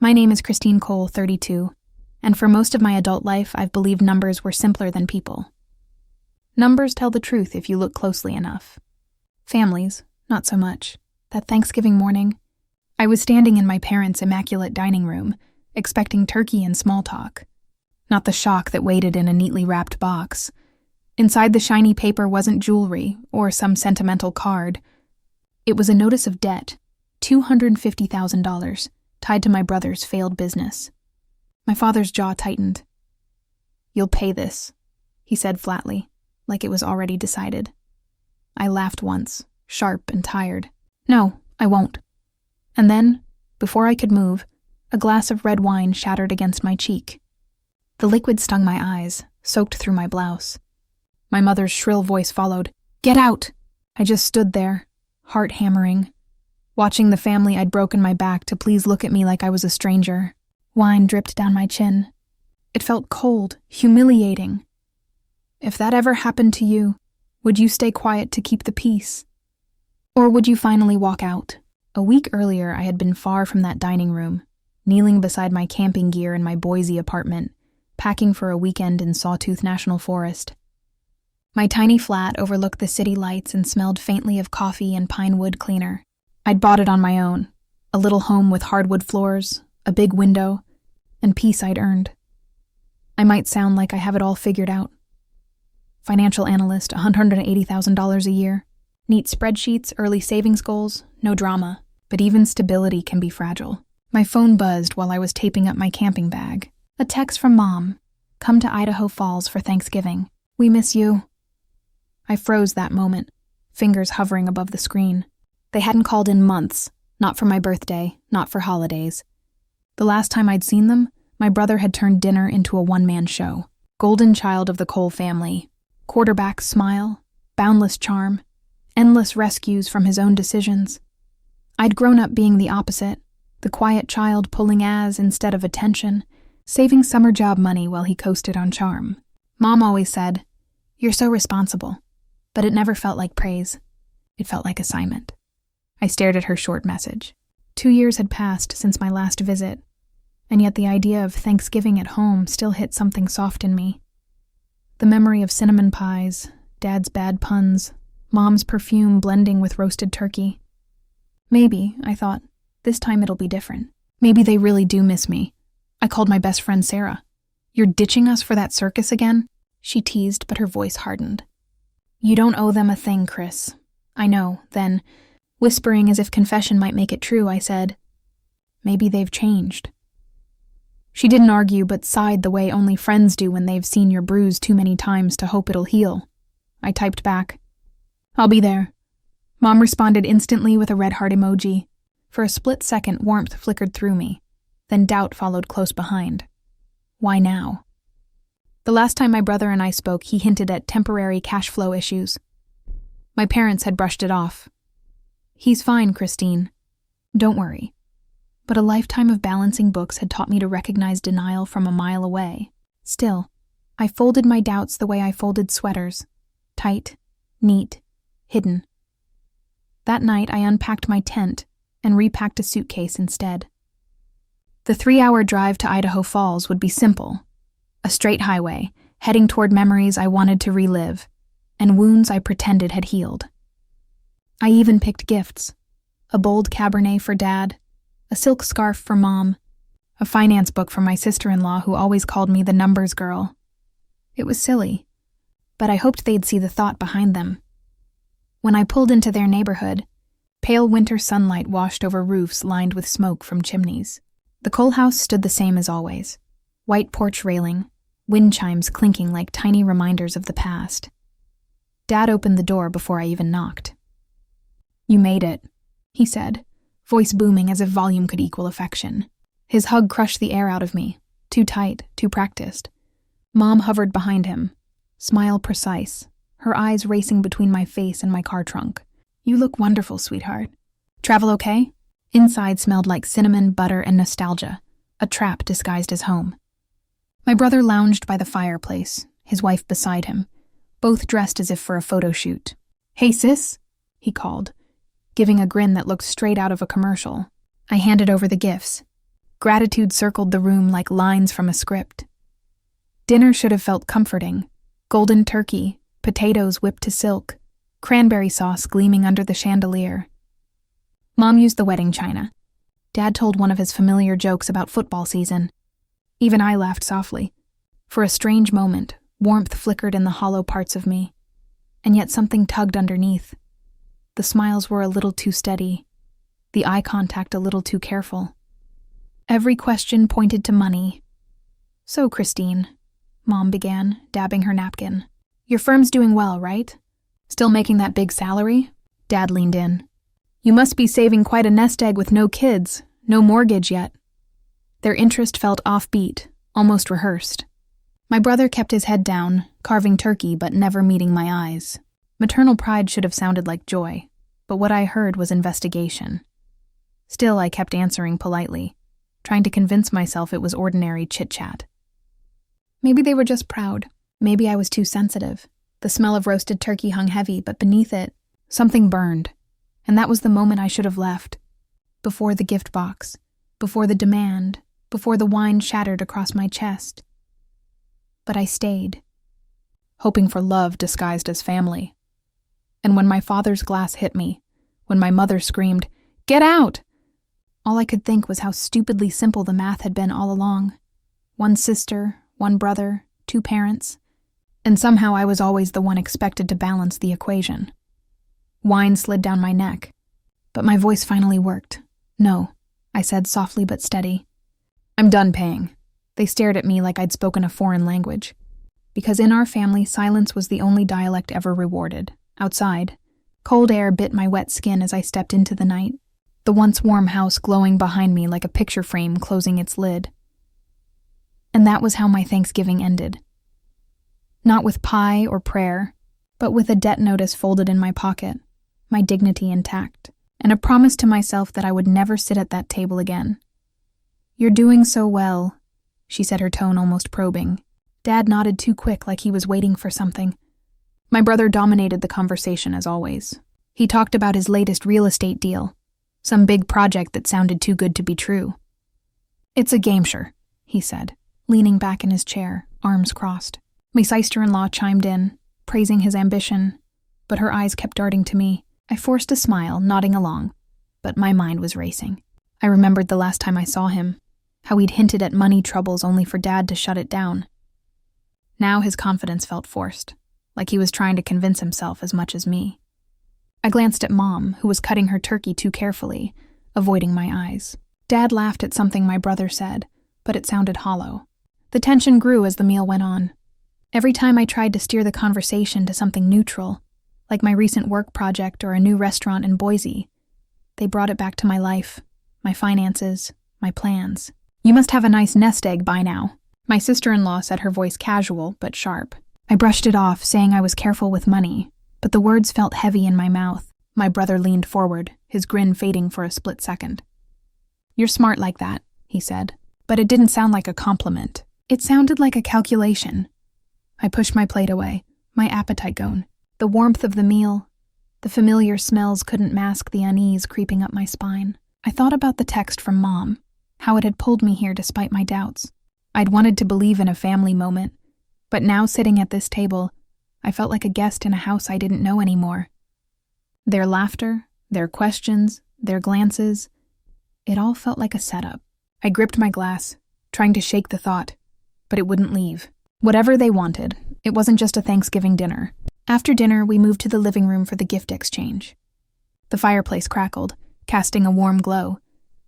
My name is Christine Cole, 32, and for most of my adult life, I've believed numbers were simpler than people. Numbers tell the truth if you look closely enough. Families, not so much. That Thanksgiving morning, I was standing in my parents' immaculate dining room, expecting turkey and small talk. Not the shock that waited in a neatly wrapped box. Inside the shiny paper wasn't jewelry or some sentimental card. It was a notice of debt, $250,000, tied to my brother's failed business. My father's jaw tightened. "You'll pay this," he said flatly, like it was already decided. I laughed once, sharp and tired. "No, I won't." And then, before I could move, a glass of red wine shattered against my cheek. The liquid stung my eyes, soaked through my blouse. My mother's shrill voice followed, "Get out!" I just stood there, heart hammering, watching the family I'd broken my back to please look at me like I was a stranger. Wine dripped down my chin. It felt cold, humiliating. If that ever happened to you, would you stay quiet to keep the peace? Or would you finally walk out? A week earlier, I had been far from that dining room, kneeling beside my camping gear in my Boise apartment, packing for a weekend in Sawtooth National Forest. My tiny flat overlooked the city lights and smelled faintly of coffee and pine wood cleaner. I'd bought it on my own, a little home with hardwood floors, a big window, and peace I'd earned. I might sound like I have it all figured out. Financial analyst, $180,000 a year. Neat spreadsheets, early savings goals, no drama. But even stability can be fragile. My phone buzzed while I was taping up my camping bag. A text from Mom. "Come to Idaho Falls for Thanksgiving. We miss you." I froze that moment, fingers hovering above the screen. They hadn't called in months, not for my birthday, not for holidays. The last time I'd seen them, my brother had turned dinner into a one-man show. Golden child of the Cole family. Quarterback smile, boundless charm, endless rescues from his own decisions. I'd grown up being the opposite, the quiet child pulling as instead of attention, saving summer job money while he coasted on charm. Mom always said, "You're so responsible," but it never felt like praise. It felt like assignment. I stared at her short message. 2 years had passed since my last visit, and yet the idea of Thanksgiving at home still hit something soft in me. The memory of cinnamon pies, Dad's bad puns, Mom's perfume blending with roasted turkey. Maybe, I thought, this time it'll be different. Maybe they really do miss me. I called my best friend Sarah. "You're ditching us for that circus again?" She teased, but her voice hardened. "You don't owe them a thing, Chris." I know, then, whispering as if confession might make it true, I said, "Maybe they've changed." She didn't argue, but sighed the way only friends do when they've seen your bruise too many times to hope it'll heal. I typed back, "I'll be there." Mom responded instantly with a red heart emoji. For a split second, warmth flickered through me. Then doubt followed close behind. Why now? The last time my brother and I spoke, he hinted at temporary cash flow issues. My parents had brushed it off. "He's fine, Christine. Don't worry." But a lifetime of balancing books had taught me to recognize denial from a mile away. Still, I folded my doubts the way I folded sweaters. Tight, neat, hidden. That night, I unpacked my tent and repacked a suitcase instead. The 3-hour drive to Idaho Falls would be simple. A straight highway, heading toward memories I wanted to relive, and wounds I pretended had healed. I even picked gifts. A bold Cabernet for Dad, a silk scarf for Mom, a finance book from my sister-in-law who always called me the numbers girl. It was silly, but I hoped they'd see the thought behind them. When I pulled into their neighborhood, pale winter sunlight washed over roofs lined with smoke from chimneys. The Cole house stood the same as always. White porch railing, wind chimes clinking like tiny reminders of the past. Dad opened the door before I even knocked. "You made it," he said, voice booming as if volume could equal affection. His hug crushed the air out of me, too tight, too practiced. Mom hovered behind him, smile precise, her eyes racing between my face and my car trunk. "You look wonderful, sweetheart. Travel okay?" Inside smelled like cinnamon, butter, and nostalgia, a trap disguised as home. My brother lounged by the fireplace, his wife beside him, both dressed as if for a photo shoot. "Hey, sis," he called, giving a grin that looked straight out of a commercial. I handed over the gifts. Gratitude circled the room like lines from a script. Dinner should have felt comforting. Golden turkey, potatoes whipped to silk, cranberry sauce gleaming under the chandelier. Mom used the wedding china. Dad told one of his familiar jokes about football season. Even I laughed softly. For a strange moment, warmth flickered in the hollow parts of me, and yet something tugged underneath. The smiles were a little too steady, the eye contact a little too careful. Every question pointed to money. "So, Christine," Mom began, dabbing her napkin, "your firm's doing well, right? Still making that big salary?" Dad leaned in. "You must be saving quite a nest egg with no kids, no mortgage yet." Their interest felt offbeat, almost rehearsed. My brother kept his head down, carving turkey but never meeting my eyes. Maternal pride should have sounded like joy, but what I heard was investigation. Still, I kept answering politely, trying to convince myself it was ordinary chit-chat. Maybe they were just proud. Maybe I was too sensitive. The smell of roasted turkey hung heavy, but beneath it, something burned. And that was the moment I should have left. Before the gift box, before the demand, before the wine shattered across my chest. But I stayed, hoping for love disguised as family. And when my father's glass hit me, when my mother screamed, "Get out!" all I could think was how stupidly simple the math had been all along. One sister, one brother, 2 parents, and somehow I was always the one expected to balance the equation. Wine slid down my neck, but my voice finally worked. "No," I said softly but steady. "I'm done paying." They stared at me like I'd spoken a foreign language. Because in our family, silence was the only dialect ever rewarded. Outside, cold air bit my wet skin as I stepped into the night, the once warm house glowing behind me like a picture frame closing its lid. And that was how my Thanksgiving ended. Not with pie or prayer, but with a debt notice folded in my pocket, my dignity intact, and a promise to myself that I would never sit at that table again. "You're doing so well," she said, her tone almost probing. Dad nodded too quick, like he was waiting for something. My brother dominated the conversation as always. He talked about his latest real estate deal, some big project that sounded too good to be true. "It's a gamesure," he said, leaning back in his chair, arms crossed. My sister-in-law chimed in, praising his ambition, but her eyes kept darting to me. I forced a smile, nodding along, but my mind was racing. I remembered the last time I saw him, how he'd hinted at money troubles only for Dad to shut it down. Now his confidence felt forced, like he was trying to convince himself as much as me. I glanced at Mom, who was cutting her turkey too carefully, avoiding my eyes. Dad laughed at something my brother said, but it sounded hollow. The tension grew as the meal went on. Every time I tried to steer the conversation to something neutral, like my recent work project or a new restaurant in Boise, they brought it back to my life, my finances, my plans. "You must have a nice nest egg by now," my sister-in-law said, her voice casual but sharp. I brushed it off, saying I was careful with money, but the words felt heavy in my mouth. My brother leaned forward, his grin fading for a split second. "You're smart like that," he said, but it didn't sound like a compliment. It sounded like a calculation. I pushed my plate away, my appetite gone. The warmth of the meal, the familiar smells couldn't mask the unease creeping up my spine. I thought about the text from Mom, how it had pulled me here despite my doubts. I'd wanted to believe in a family moment, but now sitting at this table, I felt like a guest in a house I didn't know anymore. Their laughter, their questions, their glances, it all felt like a setup. I gripped my glass, trying to shake the thought, but it wouldn't leave. Whatever they wanted, it wasn't just a Thanksgiving dinner. After dinner, we moved to the living room for the gift exchange. The fireplace crackled, casting a warm glow,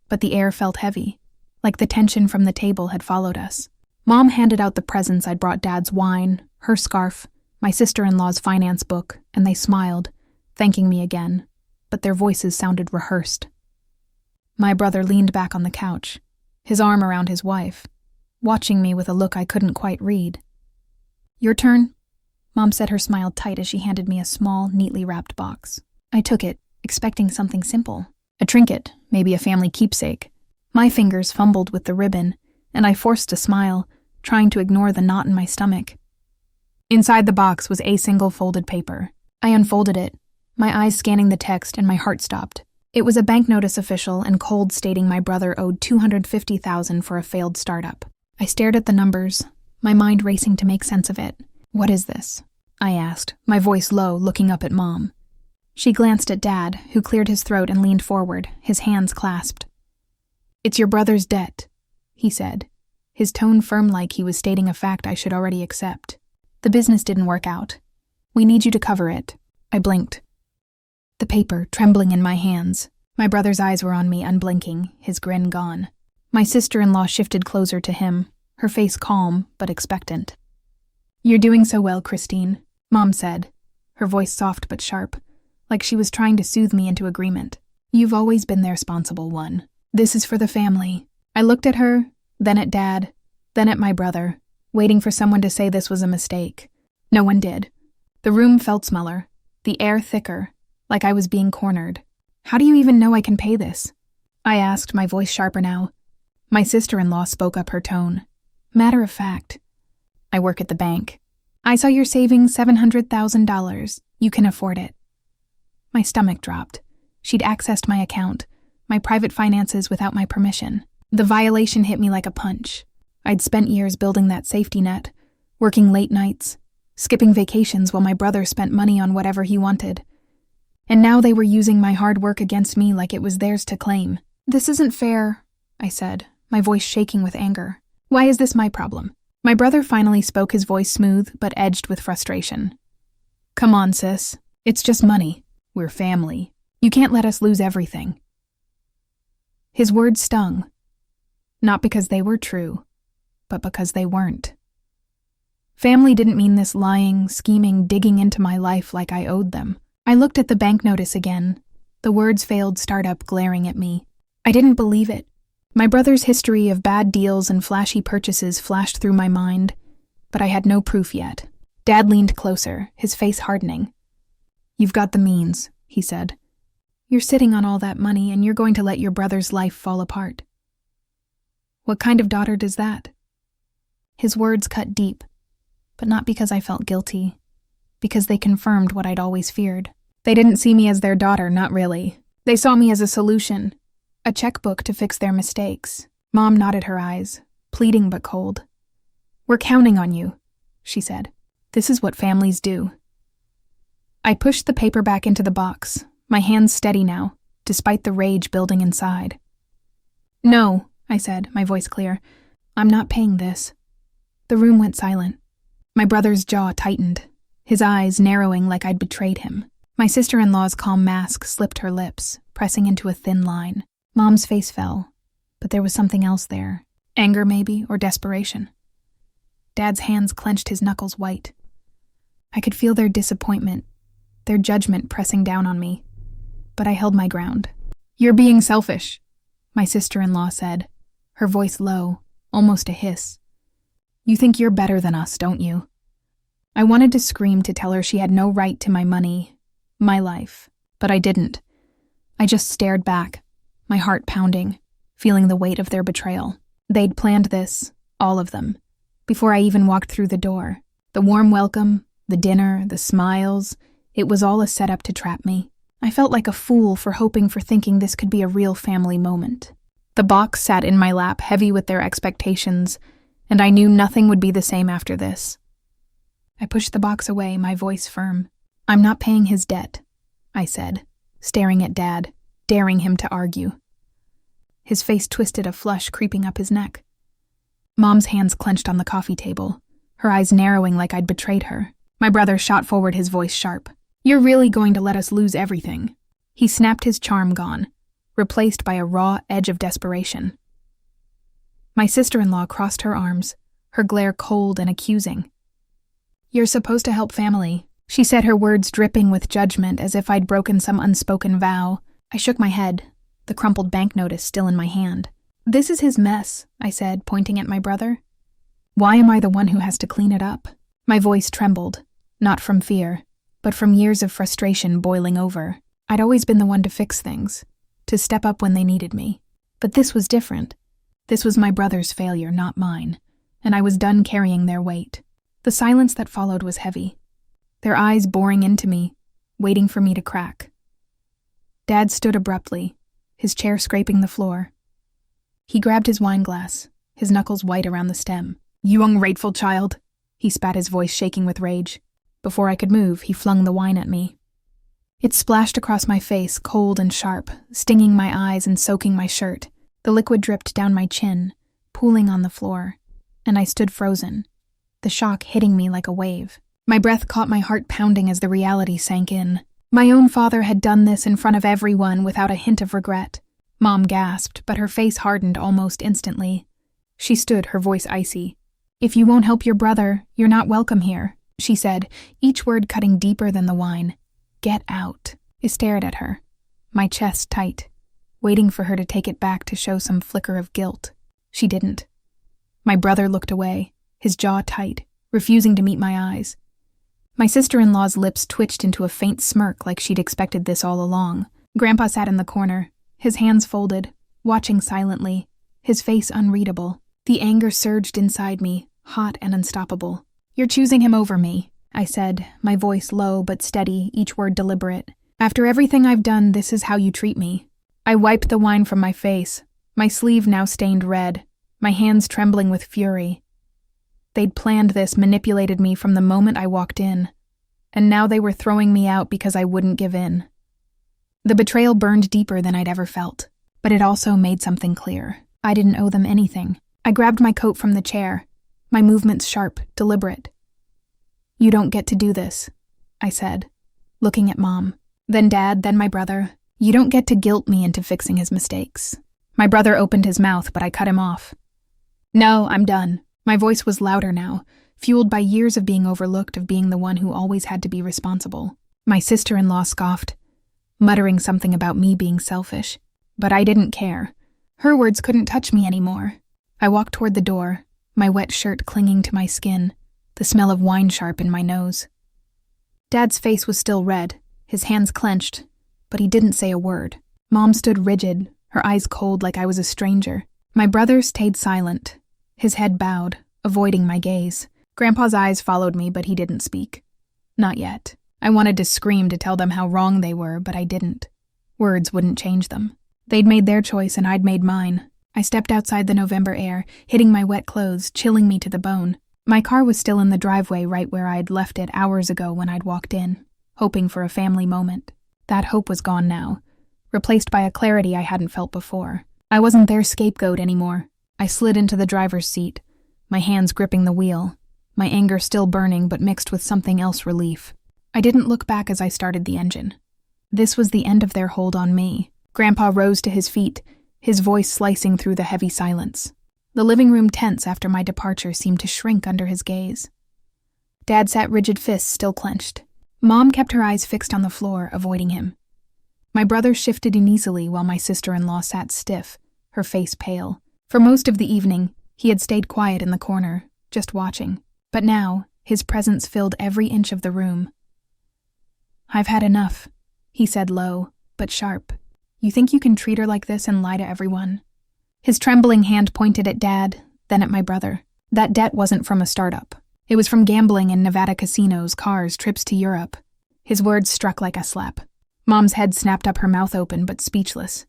but the air felt heavy, like the tension from the table had followed us. Mom handed out the presents I'd brought: Dad's wine, her scarf, my sister-in-law's finance book, and they smiled, thanking me again, but their voices sounded rehearsed. My brother leaned back on the couch, his arm around his wife, watching me with a look I couldn't quite read. "Your turn," Mom said, her smile tight as she handed me a small, neatly wrapped box. I took it, expecting something simple. A trinket, maybe a family keepsake. My fingers fumbled with the ribbon, and I forced a smile, trying to ignore the knot in my stomach. Inside the box was a single folded paper. I unfolded it, my eyes scanning the text, and my heart stopped. It was a bank notice official and cold stating my brother owed $250,000 for a failed startup. I stared at the numbers, my mind racing to make sense of it. "What is this?" I asked, my voice low, looking up at Mom. She glanced at Dad, who cleared his throat and leaned forward, his hands clasped. "It's your brother's debt," he said, his tone firm like he was stating a fact I should already accept. "The business didn't work out. We need you to cover it." I blinked, the paper trembling in my hands. My brother's eyes were on me, unblinking, his grin gone. My sister-in-law shifted closer to him, her face calm but expectant. "You're doing so well, Christine," Mom said, her voice soft but sharp, like she was trying to soothe me into agreement. "You've always been the responsible one. This is for the family." I looked at her, then at Dad, then at my brother, waiting for someone to say this was a mistake. No one did. The room felt smaller, the air thicker, like I was being cornered. "How do you even know I can pay this?" I asked, my voice sharper now. My sister-in-law spoke up her tone. "Matter of fact, I work at the bank. I saw you're saving $700,000. You can afford it." My stomach dropped. She'd accessed my account, my private finances without my permission. The violation hit me like a punch. I'd spent years building that safety net, working late nights, skipping vacations while my brother spent money on whatever he wanted. And now they were using my hard work against me like it was theirs to claim. "This isn't fair," I said, my voice shaking with anger. "Why is this my problem?" My brother finally spoke, his voice smooth but edged with frustration. "Come on, sis. It's just money. We're family. You can't let us lose everything." His words stung. Not because they were true, but because they weren't. Family didn't mean this lying, scheming, digging into my life like I owed them. I looked at the bank notice again, the words "failed startup" glaring at me. I didn't believe it. My brother's history of bad deals and flashy purchases flashed through my mind, but I had no proof yet. Dad leaned closer, his face hardening. "You've got the means," he said. "You're sitting on all that money and you're going to let your brother's life fall apart. What kind of daughter does that?" His words cut deep, but not because I felt guilty, because they confirmed what I'd always feared. They didn't see me as their daughter, not really. They saw me as a solution, a checkbook to fix their mistakes. Mom nodded her eyes, pleading but cold. "We're counting on you," she said. "This is what families do." I pushed the paper back into the box, my hands steady now, despite the rage building inside. "No," I said, my voice clear. "I'm not paying this." The room went silent. My brother's jaw tightened, his eyes narrowing like I'd betrayed him. My sister-in-law's calm mask slipped her lips, pressing into a thin line. Mom's face fell, but there was something else there. Anger, maybe, or desperation. Dad's hands clenched, his knuckles white. I could feel their disappointment, their judgment pressing down on me, but I held my ground. "You're being selfish," my sister-in-law said, her voice low, almost a hiss. "You think you're better than us, don't you?" I wanted to scream to tell her she had no right to my money, my life, but I didn't. I just stared back, my heart pounding, feeling the weight of their betrayal. They'd planned this, all of them, before I even walked through the door. The warm welcome, the dinner, the smiles, it was all a setup to trap me. I felt like a fool for hoping, for thinking this could be a real family moment. The box sat in my lap, heavy with their expectations, and I knew nothing would be the same after this. I pushed the box away, my voice firm. "I'm not paying his debt," I said, staring at Dad, daring him to argue. His face twisted, a flush creeping up his neck. Mom's hands clenched on the coffee table, her eyes narrowing like I'd betrayed her. My brother shot forward, his voice sharp. "You're really going to let us lose everything?" He snapped, his charm gone, replaced by a raw edge of desperation. My sister-in-law crossed her arms, her glare cold and accusing. "You're supposed to help family," she said, her words dripping with judgment as if I'd broken some unspoken vow. I shook my head, the crumpled bank notice still in my hand. "This is his mess," I said, pointing at my brother. "Why am I the one who has to clean it up?" My voice trembled, not from fear, but from years of frustration boiling over. I'd always been the one to fix things, to step up when they needed me. But this was different. This was my brother's failure, not mine, and I was done carrying their weight. The silence that followed was heavy, their eyes boring into me, waiting for me to crack. Dad stood abruptly, his chair scraping the floor. He grabbed his wine glass, his knuckles white around the stem. "You ungrateful child," he spat, his voice shaking with rage. Before I could move, he flung the wine at me. It splashed across my face, cold and sharp, stinging my eyes and soaking my shirt. The liquid dripped down my chin, pooling on the floor, and I stood frozen, the shock hitting me like a wave. My breath caught my heart pounding as the reality sank in. My own father had done this in front of everyone without a hint of regret. Mom gasped, but her face hardened almost instantly. She stood, her voice icy. "If you won't help your brother, you're not welcome here," she said, each word cutting deeper than the wine. "Get out." I stared at her, my chest tight, waiting for her to take it back to show some flicker of guilt. She didn't. My brother looked away, his jaw tight, refusing to meet my eyes. My sister-in-law's lips twitched into a faint smirk like she'd expected this all along. Grandpa sat in the corner, his hands folded, watching silently, his face unreadable. The anger surged inside me, hot and unstoppable. "You're choosing him over me," I said, my voice low but steady, each word deliberate. "After everything I've done, this is how you treat me." I wiped the wine from my face, my sleeve now stained red, my hands trembling with fury. They'd planned this, manipulated me from the moment I walked in, and now they were throwing me out because I wouldn't give in. The betrayal burned deeper than I'd ever felt, but it also made something clear. I didn't owe them anything. I grabbed my coat from the chair, my movements sharp, deliberate. "You don't get to do this," I said, looking at Mom, then Dad, then my brother. "You don't get to guilt me into fixing his mistakes." My brother opened his mouth, but I cut him off. "No, I'm done." My voice was louder now, fueled by years of being overlooked, of being the one who always had to be responsible. My sister-in-law scoffed, muttering something about me being selfish, but I didn't care. Her words couldn't touch me anymore. I walked toward the door, my wet shirt clinging to my skin, the smell of wine sharp in my nose. Dad's face was still red, his hands clenched, but he didn't say a word. Mom stood rigid, her eyes cold like I was a stranger. My brother stayed silent, his head bowed, avoiding my gaze. Grandpa's eyes followed me, but he didn't speak. Not yet. I wanted to scream to tell them how wrong they were, but I didn't. Words wouldn't change them. They'd made their choice and I'd made mine. I stepped outside the November air, hitting my wet clothes, chilling me to the bone. My car was still in the driveway right where I'd left it hours ago when I'd walked in, hoping for a family moment. That hope was gone now, replaced by a clarity I hadn't felt before. I wasn't their scapegoat anymore. I slid into the driver's seat, my hands gripping the wheel, my anger still burning but mixed with something else, relief. I didn't look back as I started the engine. This was the end of their hold on me. Grandpa rose to his feet, his voice slicing through the heavy silence. The living room tense after my departure seemed to shrink under his gaze. Dad sat rigid, fists still clenched. Mom kept her eyes fixed on the floor, avoiding him. My brother shifted uneasily while my sister-in-law sat stiff, her face pale. For most of the evening, he had stayed quiet in the corner, just watching. But now, his presence filled every inch of the room. "I've had enough," he said low, but sharp. "You think you can treat her like this and lie to everyone?" His trembling hand pointed at Dad, then at my brother. That debt wasn't from a startup. It was from gambling in Nevada casinos, cars, trips to Europe. His words struck like a slap. Mom's head snapped up, her mouth open but speechless.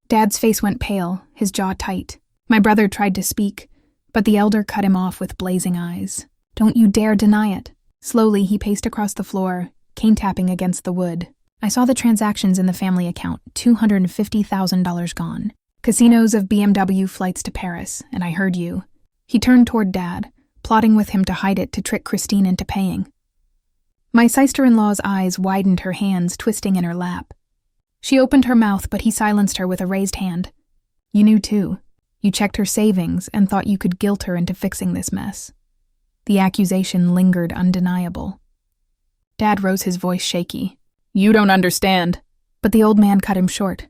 Dad's face went pale, his jaw tight. My brother tried to speak, but the elder cut him off with blazing eyes. "Don't you dare deny it." Slowly, he paced across the floor, cane tapping against the wood. I saw the transactions in the family account, $250,000 gone. Casinos of BMW flights to Paris, and I heard you. He turned toward Dad, plotting with him to hide it to trick Christine into paying. My sister-in-law's eyes widened, her hands twisting in her lap. She opened her mouth, but he silenced her with a raised hand. "You knew too. You checked her savings and thought you could guilt her into fixing this mess." The accusation lingered, undeniable. Dad rose, his voice shaky. "You don't understand." But the old man cut him short.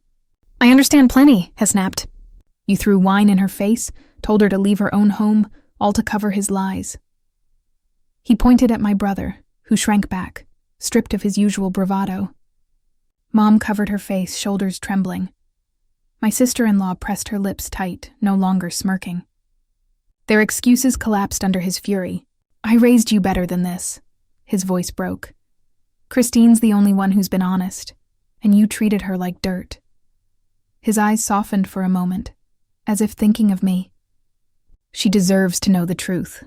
"I understand plenty," he snapped. "You threw wine in her face, told her to leave her own home, all to cover his lies." He pointed at my brother, who shrank back, stripped of his usual bravado. Mom covered her face, shoulders trembling. My sister-in-law pressed her lips tight, no longer smirking. Their excuses collapsed under his fury. "I raised you better than this." His voice broke. "Christine's the only one who's been honest. and you treated her like dirt." His eyes softened for a moment, as if thinking of me. "She deserves to know the truth."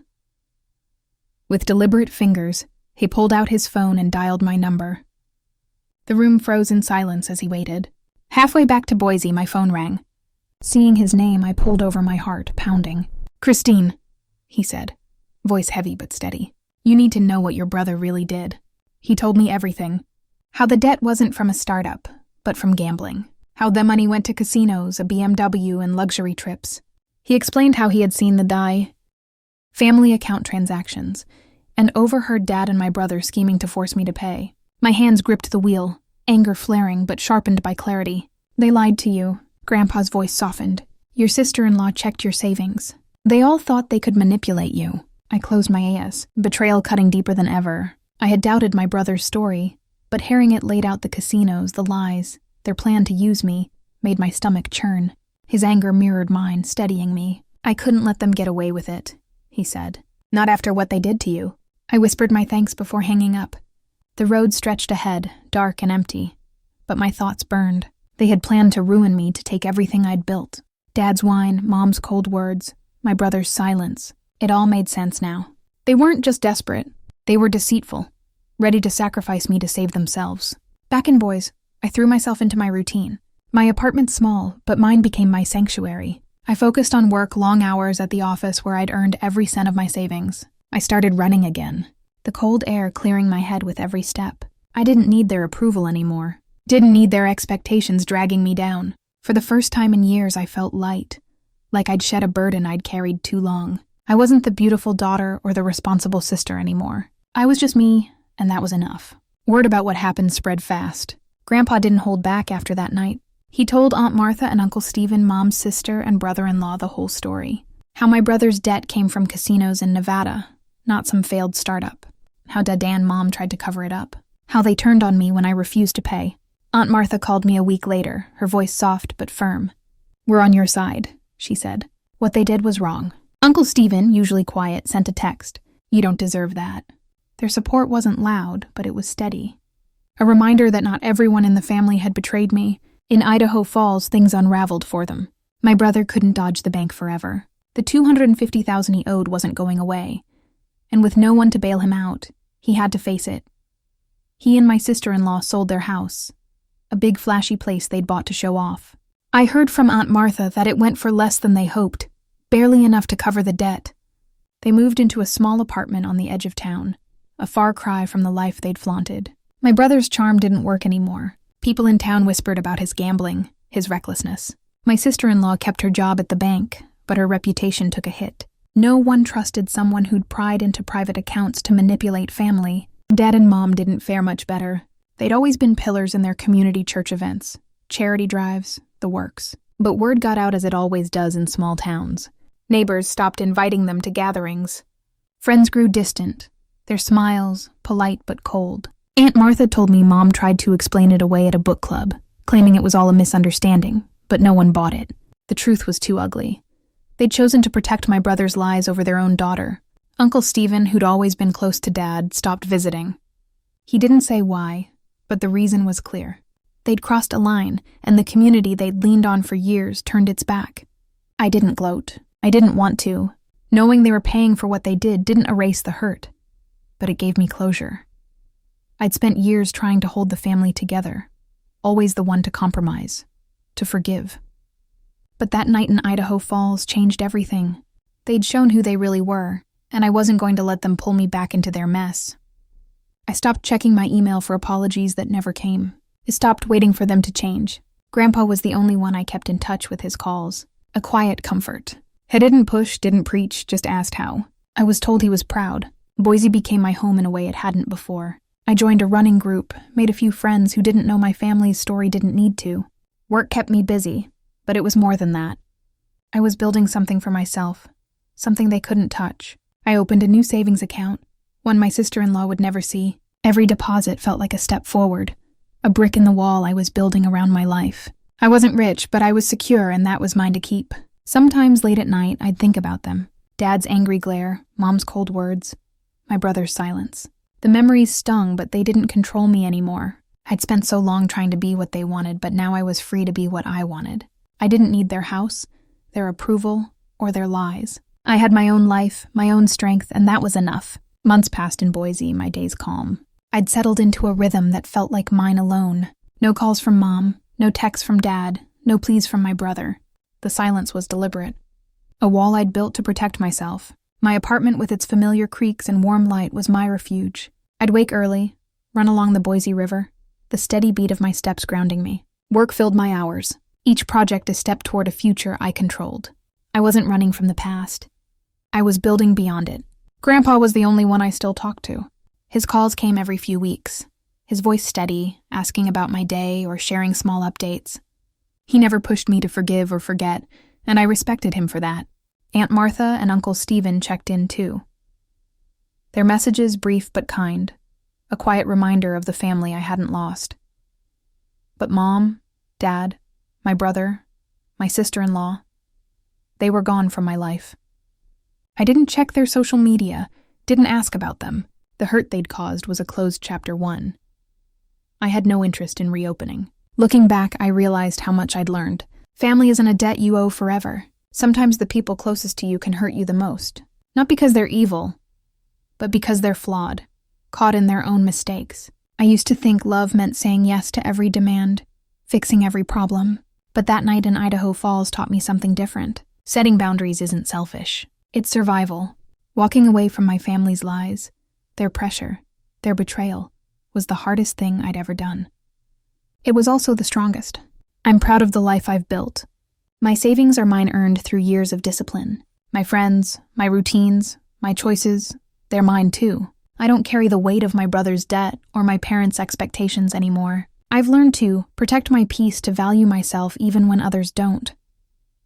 With deliberate fingers, he pulled out his phone and dialed my number. The room froze in silence as he waited. Halfway back to Boise, my phone rang. Seeing his name, I pulled over, my heart pounding. "Christine," he said, voice heavy but steady. "You need to know what your brother really did." He told me everything. How the debt wasn't from a startup, but from gambling. How the money went to casinos, a BMW, and luxury trips. He explained how he had seen the family account transactions, and overheard Dad and my brother scheming to force me to pay. My hands gripped the wheel, anger flaring but sharpened by clarity. "They lied to you." Grandpa's voice softened. "Your sister-in-law checked your savings. They all thought they could manipulate you." I closed my eyes, betrayal cutting deeper than ever. I had doubted my brother's story, but hearing it laid out the casinos, the lies, their plan to use me, made my stomach churn. His anger mirrored mine, steadying me. "I couldn't let them get away with it," he said. "Not after what they did to you." I whispered my thanks before hanging up. The road stretched ahead, dark and empty, but my thoughts burned. They had planned to ruin me, to take everything I'd built. Dad's wine, Mom's cold words, my brother's silence. It all made sense now. They weren't just desperate, they were deceitful, ready to sacrifice me to save themselves. Back in Boise, I threw myself into my routine. My apartment's small, but mine became my sanctuary. I focused on work, long hours at the office where I'd earned every cent of my savings. I started running again, the cold air clearing my head with every step. I didn't need their approval anymore. Didn't need their expectations dragging me down. For the first time in years, I felt light, like I'd shed a burden I'd carried too long. I wasn't the beautiful daughter or the responsible sister anymore. I was just me, and that was enough. Word about what happened spread fast. Grandpa didn't hold back after that night. He told Aunt Martha and Uncle Stephen, Mom's sister and brother-in-law, the whole story. How my brother's debt came from casinos in Nevada, not some failed startup. How Dad and Mom tried to cover it up. How they turned on me when I refused to pay. Aunt Martha called me a week later, her voice soft but firm. "We're on your side," she said. "What they did was wrong." Uncle Stephen, usually quiet, sent a text. "You don't deserve that." Their support wasn't loud, but it was steady. A reminder that not everyone in the family had betrayed me. In Idaho Falls, things unraveled for them. My brother couldn't dodge the bank forever. The $250,000 he owed wasn't going away. And with no one to bail him out, he had to face it. He and my sister-in-law sold their house, a big flashy place they'd bought to show off. I heard from Aunt Martha that it went for less than they hoped, barely enough to cover the debt. They moved into a small apartment on the edge of town, a far cry from the life they'd flaunted. My brother's charm didn't work anymore. People in town whispered about his gambling, his recklessness. My sister-in-law kept her job at the bank, but her reputation took a hit. No one trusted someone who'd pried into private accounts to manipulate family. Dad and Mom didn't fare much better. They'd always been pillars in their community church events, charity drives, the works. But word got out, as it always does in small towns. Neighbors stopped inviting them to gatherings. Friends grew distant, their smiles polite but cold. Aunt Martha told me Mom tried to explain it away at a book club, claiming it was all a misunderstanding, but no one bought it. The truth was too ugly. They'd chosen to protect my brother's lies over their own daughter. Uncle Stephen, who'd always been close to Dad, stopped visiting. He didn't say why, but the reason was clear. They'd crossed a line, and the community they'd leaned on for years turned its back. I didn't gloat. I didn't want to. Knowing they were paying for what they did didn't erase the hurt, but it gave me closure. I'd spent years trying to hold the family together, always the one to compromise, to forgive. But that night in Idaho Falls changed everything. They'd shown who they really were, and I wasn't going to let them pull me back into their mess. I stopped checking my email for apologies that never came. I stopped waiting for them to change. Grandpa was the only one I kept in touch with his calls. A quiet comfort. He didn't push, didn't preach, just asked how. I was told he was proud. Boise became my home in a way it hadn't before. I joined a running group, made a few friends who didn't know my family's story, didn't need to. Work kept me busy, but it was more than that. I was building something for myself, something they couldn't touch. I opened a new savings account, one my sister-in-law would never see. Every deposit felt like a step forward, a brick in the wall I was building around my life. I wasn't rich, but I was secure, and that was mine to keep. Sometimes late at night, I'd think about them. Dad's angry glare, Mom's cold words, my brother's silence. The memories stung, but they didn't control me anymore. I'd spent so long trying to be what they wanted, but now I was free to be what I wanted. I didn't need their house, their approval, or their lies. I had my own life, my own strength, and that was enough. Months passed in Boise, my days calm. I'd settled into a rhythm that felt like mine alone. No calls from Mom, no texts from Dad, no pleas from my brother. The silence was deliberate. A wall I'd built to protect myself. My apartment with its familiar creaks and warm light was my refuge. I'd wake early, run along the Boise River, the steady beat of my steps grounding me. Work filled my hours, each project a step toward a future I controlled. I wasn't running from the past. I was building beyond it. Grandpa was the only one I still talked to. His calls came every few weeks, his voice steady, asking about my day or sharing small updates. He never pushed me to forgive or forget, and I respected him for that. Aunt Martha and Uncle Stephen checked in too. Their messages brief but kind, a quiet reminder of the family I hadn't lost. But Mom, Dad, my brother, my sister-in-law, they were gone from my life. I didn't check their social media, didn't ask about them. The hurt they'd caused was a closed chapter 1. I had no interest in reopening. Looking back, I realized how much I'd learned. Family isn't a debt you owe forever. Sometimes the people closest to you can hurt you the most. Not because they're evil, but because they're flawed, caught in their own mistakes. I used to think love meant saying yes to every demand, fixing every problem. But that night in Idaho Falls taught me something different. Setting boundaries isn't selfish. It's survival. Walking away from my family's lies, their pressure, their betrayal, was the hardest thing I'd ever done. It was also the strongest. I'm proud of the life I've built. My savings are mine earned through years of discipline. My friends, my routines, my choices, they're mine too. I don't carry the weight of my brother's debt or my parents' expectations anymore. I've learned to protect my peace, to value myself even when others don't.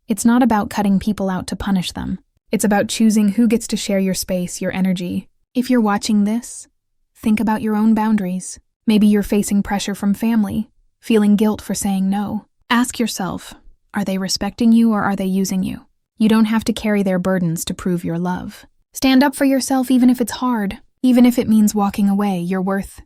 It's not about cutting people out to punish them. It's about choosing who gets to share your space, your energy. If you're watching this, think about your own boundaries. Maybe you're facing pressure from family, feeling guilt for saying no. Ask yourself, are they respecting you or are they using you? You don't have to carry their burdens to prove your love. Stand up for yourself even if it's hard, even if it means walking away. Your worth